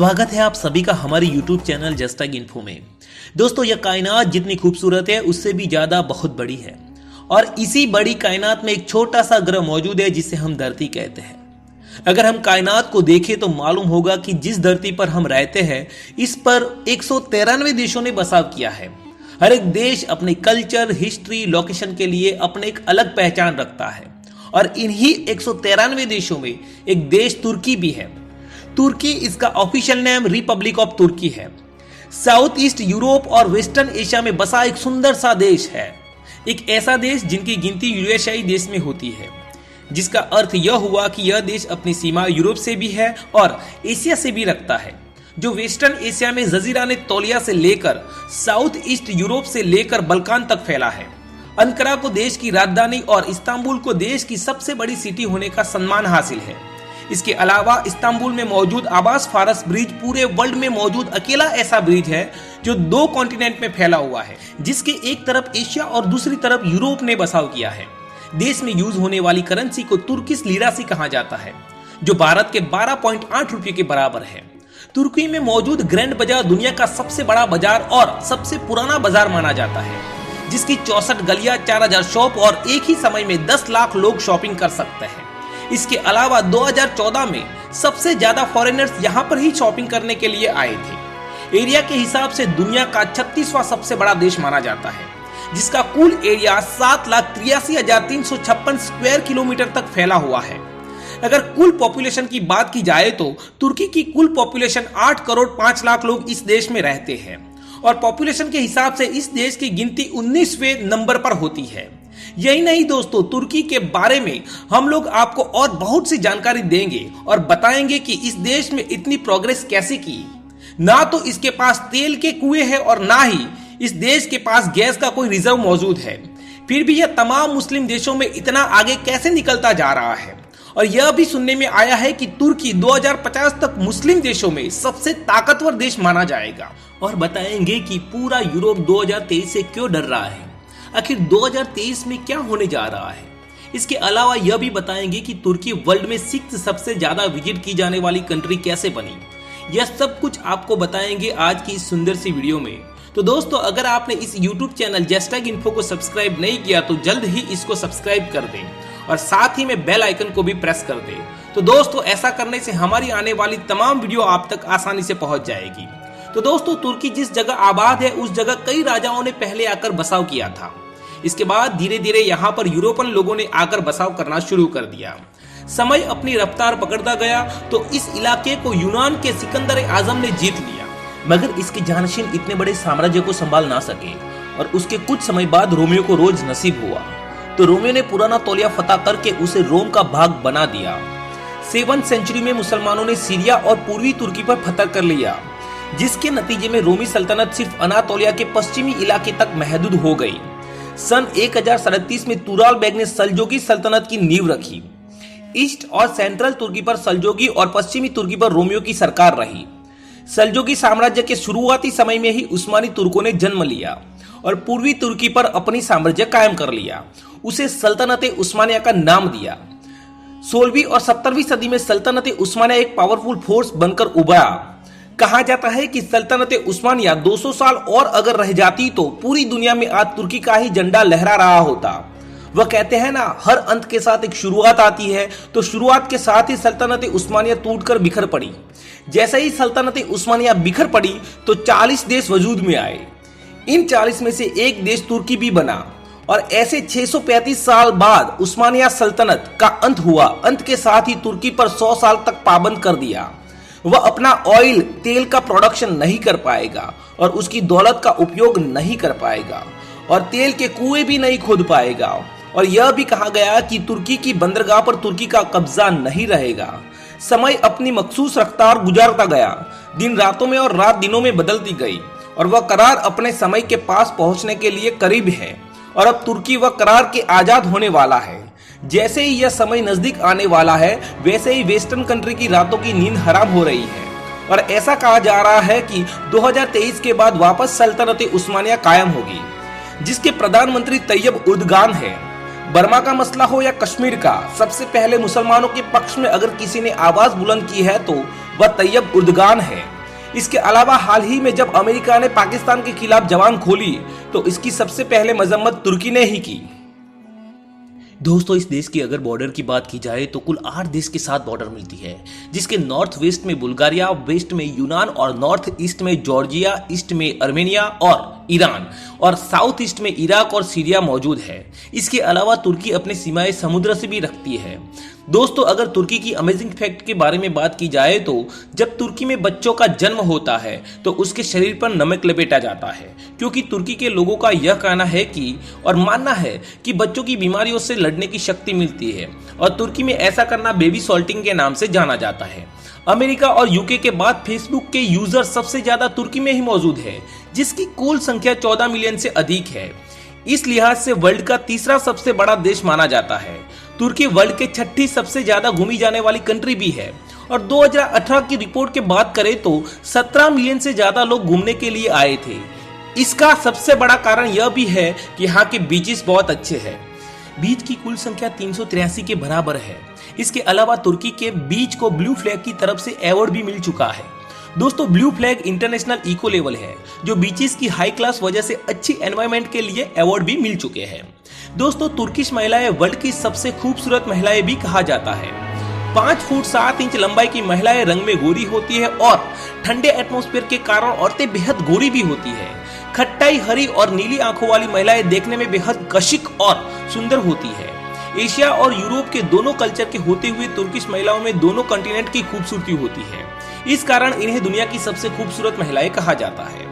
स्वागत है आप सभी का हमारे YouTube channel just tag info में। दोस्तों, यह कायनात जितनी खूबसूरत है उससे भी ज्यादा बहुत बड़ी है और इसी बड़ी कायनात में एक छोटा सा ग्रह मौजूद है जिसे हम धरती कहते हैं। अगर हम कायनात को देखें तो मालूम होगा कि जिस धरती पर हम रहते हैं इस पर 193 देशों ने बसाव किया है। हर एक देश अपने कल्चर, हिस्ट्री, लोकेशन के लिए अपने एक अलग पहचान रखता है और इन्हीं 193 देशों में एक देश तुर्की भी है। तुर्की इसका ऑफिशियल नेम रिपब्लिक ऑफ तुर्की है। साउथ ईस्ट यूरोप और वेस्टर्न एशिया में बसा एक सुंदर सा देश है, एक ऐसा देश जिनकी गिनती यूरेशियाई देश में होती है, जिसका अर्थ यह हुआ कि यह देश अपनी सीमा यूरोप से भी है और एशिया से भी रखता है, जो वेस्टर्न एशिया में जजीराने तौलिया से लेकर साउथ ईस्ट यूरोप से लेकर बल्कान तक फैला है। अंकारा को देश की राजधानी और इस्तांबुल को देश की सबसे बड़ी सिटी होने का सम्मान हासिल है। इसके अलावा इस्तांबुल में मौजूद अब्बास फारस ब्रिज पूरे वर्ल्ड में मौजूद अकेला ऐसा ब्रिज है जो 2 कॉन्टिनेंट में फैला हुआ है, जिसके एक तरफ एशिया और दूसरी तरफ यूरोप ने बसाव किया है। देश में यूज होने वाली करेंसी को तुर्किश लिरासी कहा जाता है, जो भारत के 12.8 रुपये के बराबर है। तुर्की में मौजूद ग्रैंड बाजार दुनिया का सबसे बड़ा बाजार और सबसे पुराना बाजार माना जाता है, जिसकी 64 गलियां, 4000 शॉप और एक ही समय में 10 लाख लोग शॉपिंग कर सकते हैं। इसके अलावा 2014 में सबसे ज्यादा फॉरेनर्स यहां पर ही शॉपिंग करने के लिए आए थे। एरिया के हिसाब से दुनिया का 36वां सबसे बड़ा देश माना जाता है, जिसका कुल एरिया 7,83,356 स्क्वायर किलोमीटर तक फैला हुआ है। अगर कुल पॉपुलेशन की बात की जाए तो तुर्की की कुल पॉपुलेशन 8 करोड़ 5 लाख लोग इस देश में रहते हैं और पॉपुलेशन के हिसाब से इस देश की गिनती 19वें नंबर पर होती है। यही नहीं दोस्तों, तुर्की के बारे में हम लोग आपको और बहुत सी जानकारी देंगे और बताएंगे कि इस देश में इतनी प्रोग्रेस कैसे की। ना तो इसके पास तेल के कुएं हैं और ना ही इस देश के पास गैस का कोई रिजर्व मौजूद है, फिर भी यह तमाम मुस्लिम देशों में इतना आगे कैसे निकलता जा रहा है। और यह भी सुनने में आया है कि तुर्की 2050 तक मुस्लिम देशों में सबसे ताकतवर देश माना जाएगा। और बताएंगे कि पूरा यूरोप 2023 से क्यों डर रहा है, आखिर 2023 में क्या होने जा रहा है। इसके अलावा यह भी बताएंगे कि तुर्की वर्ल्ड में 6th सबसे ज्यादा विजिट की जाने वाली कंट्री कैसे बनी। यह सब कुछ आपको बताएंगे आज की इस सुंदर सी वीडियो में। तो दोस्तों, अगर आपने इस YouTube channel just tag info को सब्सक्राइब नहीं किया तो जल्द ही इसको सब्सक्राइब कर दें और साथ ही में बेल आइकन को भी प्रेस कर दें। तो दोस्तों, ऐसा करने से हमारी आने वाली तमाम वीडियो आप तक आसानी से पहुंच जाएगी। तो दोस्तों, तुर्की जिस जगह आबाद है उस जगह कई राजाओं ने पहले आकर बसाव किया था। इसके बाद धीरे धीरे यहाँ पर यूरोपियन लोगों ने आकर बसाव करना शुरू कर दिया। समय अपनी रफ्तार पकड़ता गया तो इस इलाके को यूनान के सिकंदर आजम ने जीत लिया, मगर इसके जानशीन इतने बड़े साम्राज्य को संभाल ना सके और उसके कुछ समय बाद रोमियो को रोज नसीब हुआ तो रोमियो ने पुराना तौलिया फतह करके उसे रोम का भाग बना दिया। 7th सेंचुरी में मुसलमानों ने सीरिया और पूर्वी तुर्की पर फतह कर लिया, जिसके नतीजे में रोमी सल्तनत सिर्फ अनातोलिया के पश्चिमी इलाके तक महदूद हो गई। सन 1037 में तुराल बेग ने सल्जोगी सल्तनत की नींव रखी। ईस्ट और सेंट्रल तुर्की पर सल्जोगी और पश्चिमी तुर्की पर रोमियो की सरकार रही। सल्जोगी साम्राज्य के शुरुआती समय में ही उस्मानी तुर्कों ने जन्म लिया और पूर्वी तुर्की पर अपनी साम्राज्य कायम कर लिया। उसे सल्तनत उस्मानिया का नाम दिया। 16वीं और 17वीं सदी में सल्तनत उस्मानिया एक पावरफुल फोर्स बनकर उभरा। कहा जाता है कि सल्तनत उस्मानिया 200 साल और अगर रह जाती तो पूरी दुनिया में आज तुर्की का ही झंडा लहरा रहा होता। वह कहते हैं ना, हर अंत के साथ एक शुरुआत आती है, तो शुरुआत के साथ ही सल्तनत उस्मानिया टूटकर बिखर पड़ी। जैसे ही सल्तनत उस्मानिया बिखर पड़ी तो 40 देश वजूद में आए। इन 40 में से एक देश तुर्की भी बना और ऐसे 635 साल बाद उस्मानिया सल्तनत का अंत हुआ। अंत के साथ ही तुर्की पर 100 साल तक पाबंद कर दिया। वह अपना ऑयल, तेल का प्रोडक्शन नहीं कर पाएगा और उसकी दौलत का उपयोग नहीं कर पाएगा और तेल के कुएं भी नहीं खोद पाएगा। और यह भी कहा गया कि तुर्की की बंदरगाह पर तुर्की का कब्जा नहीं रहेगा। समय अपनी मखसूस रफ्तार गुजारता गया, दिन रातों में और रात दिनों में बदलती गई और वह करार अपने समय के पास पहुंचने के लिए करीब है और अब तुर्की वह करार के आजाद होने वाला है। जैसे ही यह समय नजदीक आने वाला है वैसे ही वेस्टर्न कंट्री की रातों की नींद हराम हो रही है और ऐसा कहा जा रहा है कि 2023 के बाद वापस सल्तनत उस्मानिया कायम होगी, जिसके प्रधानमंत्री तैयब उर्दगान है। बर्मा का मसला हो या कश्मीर का, सबसे पहले मुसलमानों के पक्ष में अगर किसी ने आवाज बुलंद की है तो वह तैयब उर्दगान है। इसके अलावा हाल ही में जब अमेरिका ने पाकिस्तान के खिलाफ जबान खोली तो इसकी सबसे पहले मजम्मत तुर्की ने ही की। दोस्तों, इस देश की अगर बॉर्डर की बात की जाए तो कुल 8 देश के साथ बॉर्डर मिलती है, जिसके नॉर्थ वेस्ट में बुल्गारिया, वेस्ट में यूनान और नॉर्थ ईस्ट में जॉर्जिया, ईस्ट में अर्मेनिया और ईरान और साउथ ईस्ट में इराक और सीरिया मौजूद है। इसके अलावा तुर्की अपने सीमाएं समुद्र से भी रखती है। दोस्तों, अगर तुर्की की अमेजिंग फैक्ट के बारे में बात की जाए तो जब तुर्की में बच्चों का जन्म होता है तो उसके शरीर पर नमक लपेटा जाता है, क्योंकि तुर्की के लोगों का यह कहना है कि और मानना है कि बच्चों की बीमारियों से लड़ने की शक्ति मिलती है और तुर्की में ऐसा करना बेबी सॉल्टिंग के नाम से जाना जाता है। अमेरिका और यूके के बाद फेसबुक के यूजर सबसे ज्यादा तुर्की में ही मौजूद है, जिसकी कुल संख्या 14 मिलियन से अधिक है। इस लिहाज से वर्ल्ड का तीसरा सबसे बड़ा देश माना जाता है। तुर्की वर्ल्ड के 6ठी सबसे ज्यादा घूमी जाने वाली कंट्री भी है और 2018 की रिपोर्ट के बात करें तो 17 मिलियन से ज्यादा लोग घूमने के लिए आए थे। इसका सबसे बड़ा कारण यह भी है कि यहाँ के बीचेस बहुत अच्छे हैं। बीच की कुल संख्या 383 के बराबर है। इसके अलावा तुर्की के बीच को ब्लू फ्लैग की तरफ से अवार्ड भी मिल चुका है। दोस्तों, blue flag international eco level है, जो बीचेस की हाई क्लास वजह से अच्छी एनवायरनमेंट के लिए अवार्ड भी मिल चुके हैं। दोस्तों, तुर्किश महिलाएं वर्ल्ड की सबसे खूबसूरत महिलाएं भी कहा जाता है। 5 फुट 7 इंच लंबाई की महिलाएं रंग में गोरी होती है और ठंडे एटमॉस्फेयर के कारण औरतें बेहद गोरी भी होती है। खट्टाई, हरी और नीली आंखों वाली महिलाएं देखने में बेहद कशिश और सुंदर होती है। एशिया और यूरोप के दोनों कल्चर के होते हुए तुर्किश महिलाओं में दोनों कॉन्टिनेंट की खूबसूरती होती है। इस कारण इन्हें दुनिया की सबसे खूबसूरत महिलाएं कहा जाता है।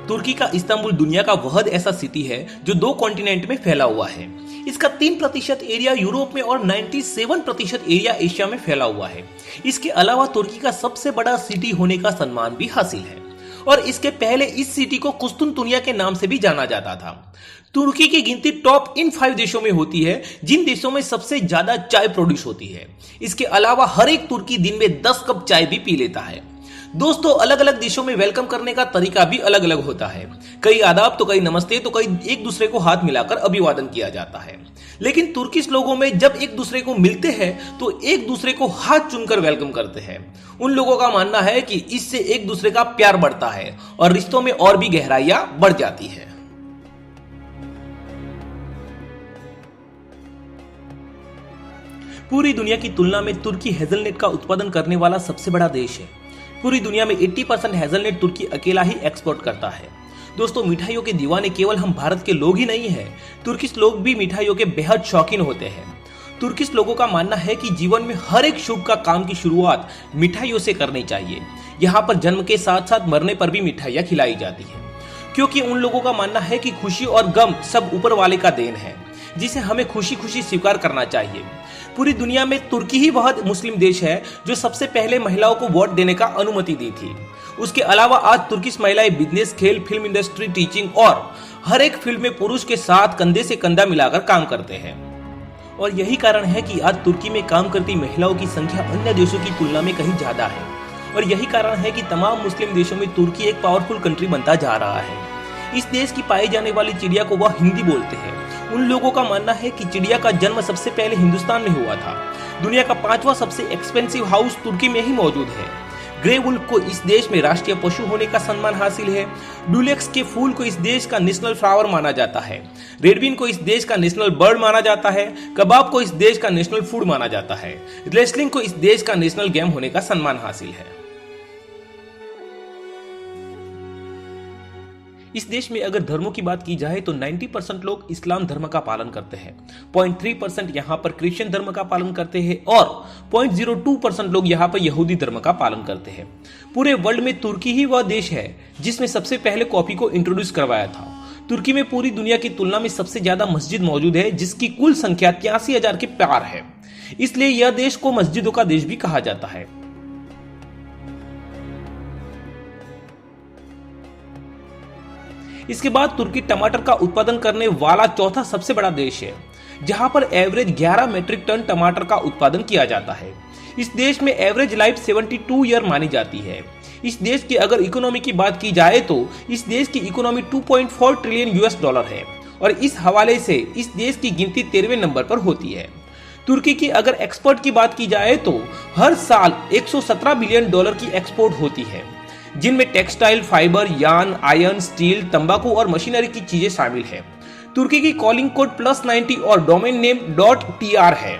तुर्की का इस्तांबुल दुनिया का वह ऐसा सिटी है जो 2 कॉन्टिनेंट में फैला हुआ है। इसका 3% एरिया यूरोप में और 97% एरिया एशिया में फैला हुआ है। इसके अलावा तुर्की का सबसे बड़ा सिटी होने का सम्मान भी हासिल है और इसके पहले इस सिटी को कुस्तुनतुनिया के नाम से भी जाना जाता था। तुर्की की गिनती टॉप इन 5 देशों में होती है जिन देशों में सबसे ज्यादा चाय प्रोड्यूस होती है। इसके अलावा हर एक तुर्की दिन में 10 कप चाय भी पी लेता है। दोस्तों, अलग अलग देशों में वेलकम करने का तरीका भी अलग अलग होता है। कई आदाब तो कई नमस्ते तो कई एक दूसरे को हाथ मिलाकर अभिवादन किया जाता है। लेकिन तुर्किश लोगों में जब एक दूसरे को मिलते हैं तो एक दूसरे को हाथ चूमकर वेलकम करते हैं। उन लोगों का मानना है कि इससे एक दूसरे का प्यार बढ़ता है और रिश्तों में और भी गहराइयां बढ़ जाती है। पूरी दुनिया की तुलना में तुर्की हेजलनट का उत्पादन करने वाला सबसे बड़ा देश है। पूरी दुनिया में 80% हेजलनट तुर्की अकेला ही एक्सपोर्ट करता है। दोस्तों, मिठाइयों के दीवाने केवल हम भारत के लोग ही नहीं हैं, तुर्किश लोग भी मिठाइयों के बेहद शौकीन होते हैं। तुर्किश लोगों का मानना है कि जीवन में हर एक शुभ का काम की शुरुआत मिठाइयों से करनी चाहिए। यहाँ पर जन्म के साथ साथ मरने पर भी मिठाइयाँ खिलाई जाती हैं, क्योंकि उन लोगों का मानना है कि खुशी और गम सब ऊपर वाले का देन है, जिसे हमें खुशी खुशी स्वीकार करना चाहिए। पूरी दुनिया में तुर्की ही वह मुस्लिम देश है जो सबसे पहले महिलाओं को वोट देने का अनुमति दी थी। उसके अलावा आज तुर्किश महिलाएं बिजनेस, खेल, फिल्म इंडस्ट्री, टीचिंग और हर एक फील्ड में पुरुष के साथ कंधे से कंधा मिलाकर काम करते हैं। और यही कारण है कि आज तुर्की में काम करती महिलाओं की संख्या अन्य देशों की तुलना में कहीं ज्यादा है। और यही कारण है कि तमाम मुस्लिम देशों में तुर्की एक पावरफुल कंट्री बनता जा रहा है। इस देश की पाई जाने वाली चिड़िया को वह हिंदी बोलते हैं। उन लोगों का मानना है कि चिड़िया का जन्म सबसे पहले हिंदुस्तान में हुआ था। दुनिया का 5वां सबसे एक्सपेंसिव हाउस तुर्की में ही मौजूद है। ग्रे वुल्फ को इस देश में राष्ट्रीय पशु होने का सम्मान हासिल है। डुलेक्स के फूल को इस देश का नेशनल फ्लावर माना जाता है। रेडविन को इस देश का नेशनल बर्ड माना जाता है। कबाब को इस देश का नेशनल फूड माना जाता है। रेसलिंग को इस देश का नेशनल गेम होने का सम्मान हासिल है। इस देश में अगर धर्मों की बात की जाए तो 90% लोग इस्लाम धर्म का पालन करते हैं, 0.3% यहाँ पर क्रिश्चियन धर्म का पालन करते हैं और 0.02% लोग यहाँ पर यहूदी धर्म का पालन करते हैं। पूरे वर्ल्ड में तुर्की ही वह देश है जिसमें सबसे पहले कॉफी को इंट्रोड्यूस करवाया था। तुर्की में पूरी दुनिया की तुलना में सबसे ज्यादा मस्जिद मौजूद है, जिसकी कुल संख्या 83,000 के पार है। इसलिए यह देश को मस्जिदों का देश भी कहा जाता है। इसके बाद तुर्की टमाटर का उत्पादन करने वाला चौथा सबसे बड़ा देश है, जहां पर एवरेज 11 मीट्रिक टन टमाटर का उत्पादन किया जाता है। इस देश में एवरेज लाइफ 72 ईयर मानी जाती है। इस देश की अगर इकोनॉमी की बात की जाए तो इस देश की इकोनॉमी 2.4 ट्रिलियन US डॉलर है और इस हवाले से इस देश की गिनती 13वें नंबर पर होती है। तुर्की की अगर एक्सपोर्ट की बात की जाए तो हर साल 117 बिलियन डॉलर की एक्सपोर्ट होती है, जिनमें textile, fibre, yarn, iron, steel, तंबाकू और मशीनरी की चीजें शामिल है। तुर्की की कॉलिंग कोड +90 और डोमेन नेम .tr है।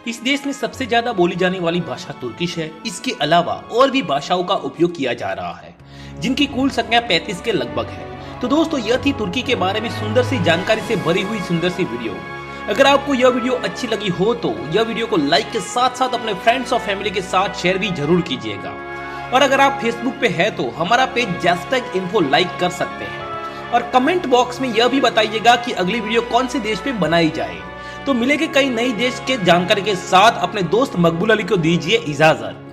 इस देश में सबसे ज्यादा बोली जाने वाली भाषा तुर्किश है। इसके अलावा और भी भाषाओं का उपयोग किया जा रहा है, जिनकी कुल संख्या 35 के लगभग है। तो दोस्तों, यह थी तुर्की के बारे में सुंदर सी जानकारी से भरी हुई सुंदर सी वीडियो। अगर आपको यह वीडियो अच्छी लगी हो तो यह वीडियो को लाइक के साथ साथ अपने फ्रेंड्स और फैमिली के साथ शेयर भी जरूर कीजिएगा। और अगर आप फेसबुक पे है तो हमारा पेज #info लाइक कर सकते हैं। और कमेंट बॉक्स में यह भी बताइएगा कि अगली वीडियो कौन से देश पे बनाई जाए। तो मिलेंगे कई नई देश के जानकारी के साथ। अपने दोस्त मकबूल अली को दीजिए इजाजत।